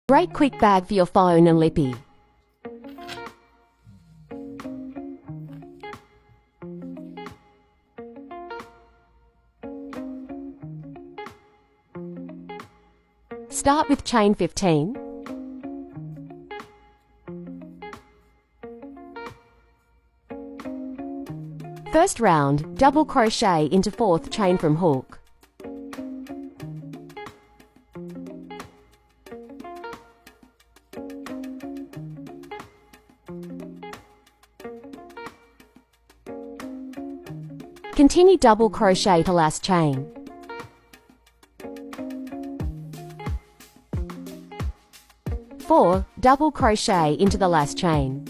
Great quick bag for your phone and lippy. Start with chain 15. First round, double crochet into 4th chain from hook. Continue double crochet to last chain. Four, double crochet into the last chain.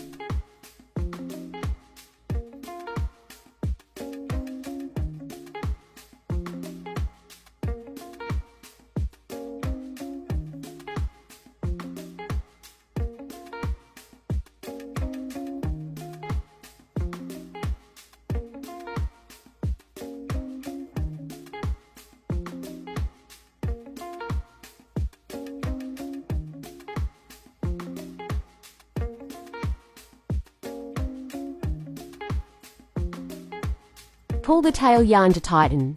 Pull the tail yarn to tighten.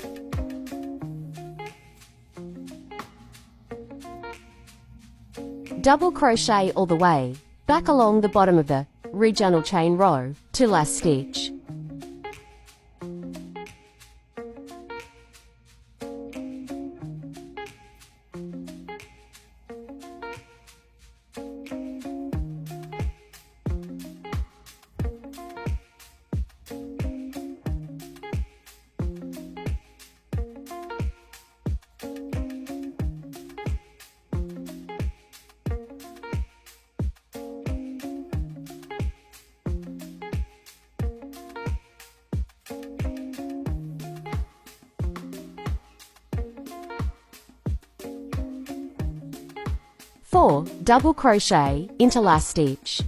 Double crochet all the way, back along the bottom of the regional chain row to last stitch. Four, double crochet into last stitch.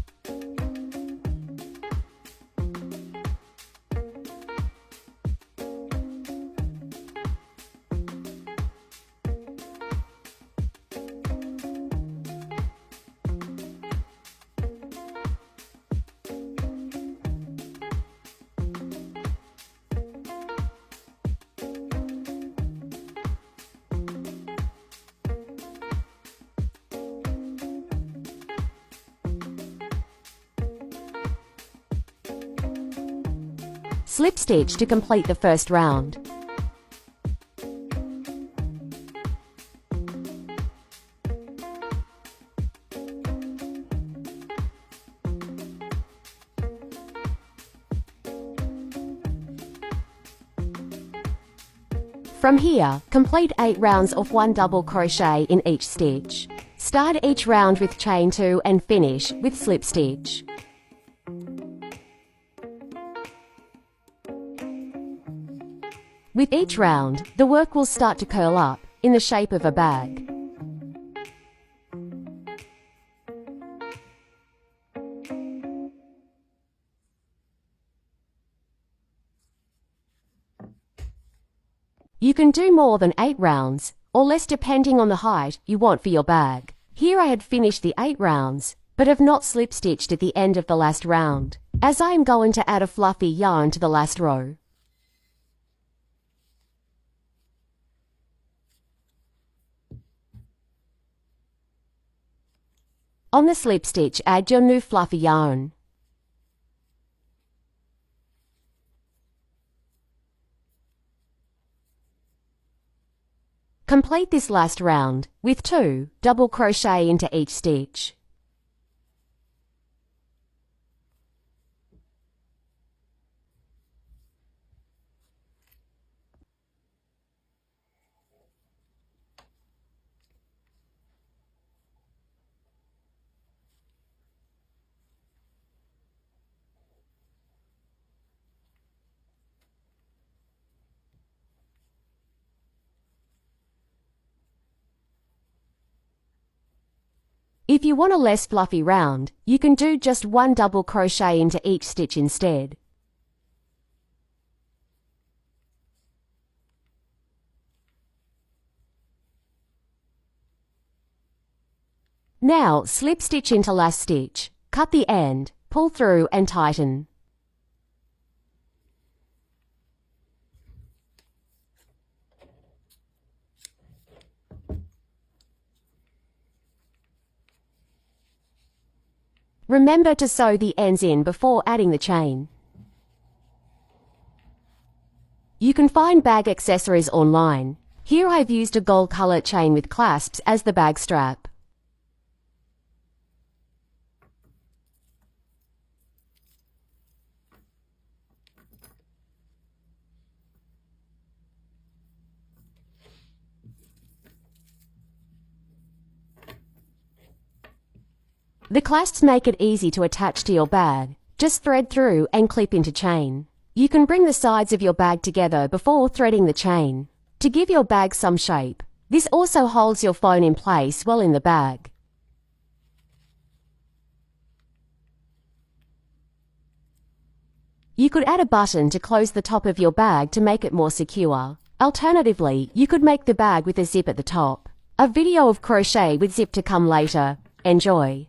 Slip stitch to complete the first round. From here, complete 8 rounds of 1 double crochet in each stitch. Start each round with chain 2 and finish with slip stitch. With each round, the work will start to curl up in the shape of a bag. You can do more than 8 rounds, or less depending on the height you want for your bag. Here I had finished the 8 rounds, but have not slip stitched at the end of the last round, as I am going to add a fluffy yarn to the last row. On the slip stitch, add your new fluffy yarn. Complete this last round with 2 double crochet into each stitch. If you want a less fluffy round, you can do just 1 double crochet into each stitch instead. Now, slip stitch into last stitch. Cut the end, pull through and tighten. Remember to sew the ends in before adding the chain. You can find bag accessories online. Here I've used a gold colour chain with clasps as the bag strap. The clasps make it easy to attach to your bag. Just thread through and clip into chain. You can bring the sides of your bag together before threading the chain to give your bag some shape. This also holds your phone in place while in the bag. You could add a button to close the top of your bag to make it more secure. Alternatively, you could make the bag with a zip at the top. A video of crochet with zip to come later. Enjoy!